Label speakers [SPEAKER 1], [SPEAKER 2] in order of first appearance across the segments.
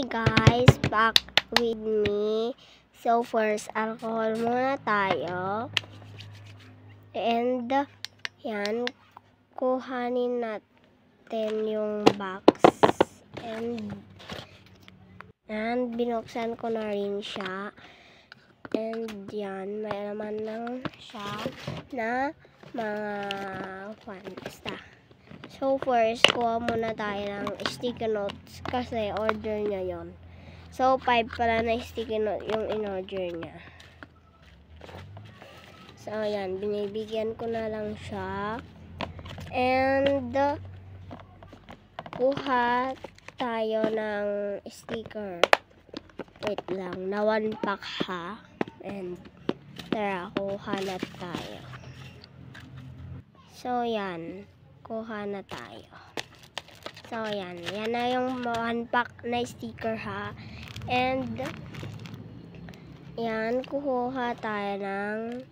[SPEAKER 1] Hi guys, back with me. So first, alcohol muna tayo. And yan, kuhanin natin yung box. And binuksan ko na rin siya. And yan, may laman lang siya na mga basta. So first, kuha muna tayo ng sticky notes kasi order niya yon. So 5 pala na sticky note yung in-order niya. So yan, binibigyan ko na lang siya. And kuha tayo ng sticker. Wait lang, na 1 pack ha. And tara, kuha na tayo. So yan, kuha na tayo. So yan, yan na yung 1 pack na sticker ha. And yan, kuha tayo ng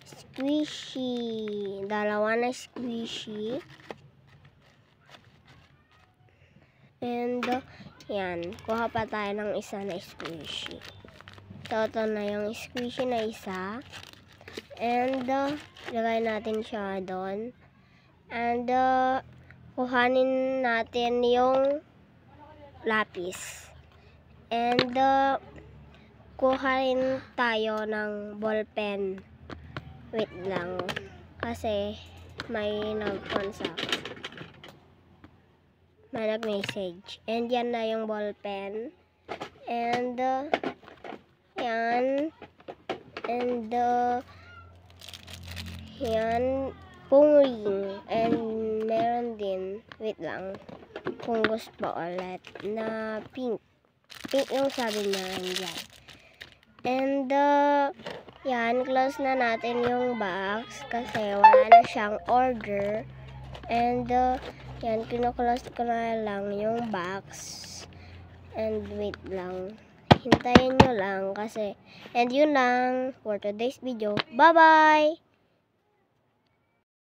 [SPEAKER 1] squishy. Dalawa na squishy. And yan, kuha pa tayo ng isa na squishy. So ito na yung squishy na isa. And lagay natin siya doon. And kuhanin natin yung lapis. And kuhanin tayo ng ball pen. Wait lang. Kasi may nag-contact. May nag-message. And yan na yung ball pen. And yan. And yan. Pung ring. And meron din. Wait lang. Kung gusto ulit. Na pink. Pink yung sabi niya. Yan. And yan. Close na natin yung box. Kasi wala na siyang order. And yan. Kinuklose ko na lang yung box. And wait lang. Hintayin nyo lang kasi. And yun lang for today's video. Bye-bye!